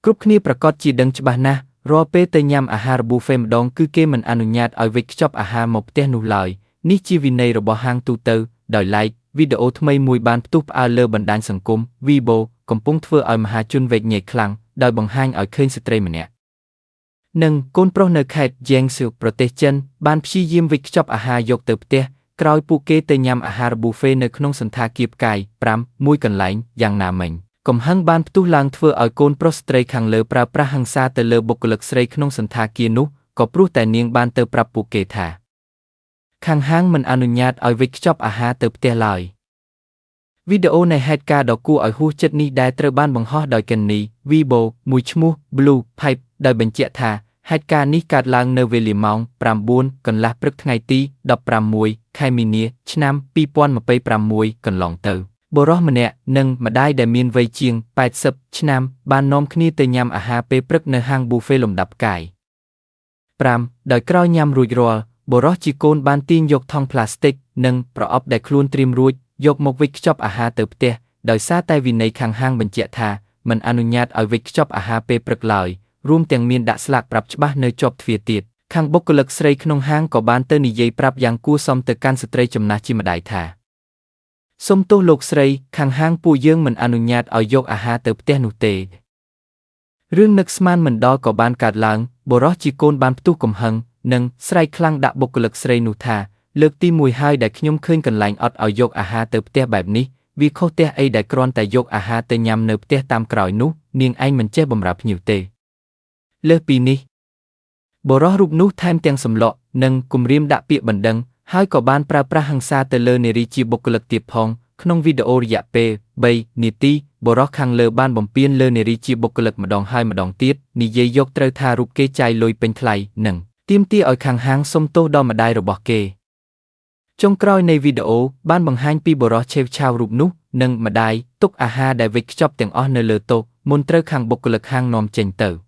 គ្រប់គ្នាប្រកាសជាដឹងច្បាស់ណាស់រាល់ពេលទៅញ៉ាំអាហារប៊ូហ្វេម្ដងគឺគេមិនអនុញ្ញាតឲ្យវេចខ្ចប់អាហារមកផ្ទះនោះឡើយនេះជាវិន័យរបស់ហាងទូទៅដោយឡែកវីដេអូថ្មីមួយបានផ្ទុះផ្អើលលើបណ្ដាញសង្គម Weibo កំពុងធ្វើឲ្យមហាជនវែកញែកខ្លាំងដោយបង្ហាញឲ្យឃើញស្ត្រីម្នាក់និងកូនប្រុសនៅខេត្ត Jiangsu ប្រទេសចិនបានព្យាយាមវេចខ្ចប់អាហារយកទៅផ្ទះក្រោយពួកគេទៅញ៉ាំអាហារប៊ូហ្វេនៅក្នុងសន្តាគារផ្កាយ5មួយកន្លែងយ៉ាងណាមិញកំហឹងបានផ្ទុះឡើងធ្វើឲ្យកូនប្រុសស្ត្រីខាងលើប្រើប្រាស់ហិង្សាទៅលើបុគ្គលិកស្រីក្នុងសន្តាគារនោះក៏ព្រោះតែនាងបានទៅប្រាប់ពួកគេថាខាងហាងមិនអនុញ្ញាតឲ្យវេចខ្ចប់អាហារទៅផ្ទះឡើយវីដេអូនៃហេតុការណ៍ដ៏គួរឲ្យហួសចិត្តនេះដែលត្រូវបានបង្ហោះដោយកេននី Weibo មួយឈ្មោះ Blue Pipe ដោយបញ្ជាក់ថាហេតុការណ៍នេះកើតឡើងនៅវេលាម៉ោង 9 កន្លះព្រឹកថ្ងៃទី 16 ខែមីនា ឆ្នាំ 2026 កន្លងទៅបុរសម្នាក់និងម្ដាយដែលមានវ័យជាង 80 ឆ្នាំបាននាំគ្នាទៅញ៉ាំអាហារពេលព្រឹកនៅហាងប៊ូហ្វេលំដាប់ផ្កាយ5ដោយក្រោយញ៉ាំរួចរាល់បុរសជាកូនបានទាញយកថង់ប្លាស្ទិកនិងប្រអប់ដែលខ្លួនត្រៀមរួចយកមកវេចខ្ចប់អាហារទៅផ្ទះដោយសារតែវិន័យខាងហាងបញ្ជាក់ថាមិនអនុញ្ញាតឲ្យវេចខ្ចប់អាហារពេលព្រឹកឡើយរួមទាំងមានដាក់ស្លាកប្រាប់ច្បាស់នៅជាប់ទ្វារទៀតខាងបុគ្គលិកស្រីក្នុងហាងក៏បានទៅនិយាយប្រាប់យ៉ាងគួរសមទៅកាន់ស្ត្រីចំណាស់ជាម្ដាយថាសូមទោសលោកស្រីខាងហាងពួកយើងមិនអនុញ្ញាតឲ្យយកអាហារទៅផ្ទះនោះទេរឿងនឹកស្មានមិនដល់ក៏បានកើតឡើងបុរសជាកូនបានផ្ទុះកំហឹងនិងស្រែកខ្លាំងដាក់បុគ្គលិកស្រីនោះថាលើកទី1ហើយដែលខ្ញុំឃើញកន្លែងអត់ឲ្យយកអាហារទៅផ្ទះបែបនេះវាខុសផ្ទះអីដែលគ្រាន់តែយកអាហារទៅញ៉ាំនៅផ្ទះតាមក្រោយនោះនាងឯងមិនចេះបម្រើភ្ញៀវទេលើសពីនេះបុរសរូបនោះថែមទាំងសម្លក់និងគំរាមដាក់ពាក្យបណ្ដឹងហើយក៏បានប្រើប្រាស់ហិង្សាទៅលើនារីជាបុគ្គលិកទៀតផងក្នុងវីដេអូរយៈពេល3នាទីបុរសខាងលើបានបំពានលើនារីជាបុគ្គលិកម្ដងហើយម្ដងទៀតនិយាយយកត្រូវថារូបគេចាយលុយពេញថ្លៃនិងទាមទារឲ្យខាងហាងសុំទោសដល់ម្ដាយរបស់គេចុងក្រោយនៃវីដេអូបានបង្ហាញពីបុរសឆេវឆាវរូបនោះនិងម្ដាយទុកអាហារដែលវេចខ្ចប់ទាំងអស់នៅលើតុមុនត្រូវខាងបុគ្គលិកហាងនាំចេញទៅ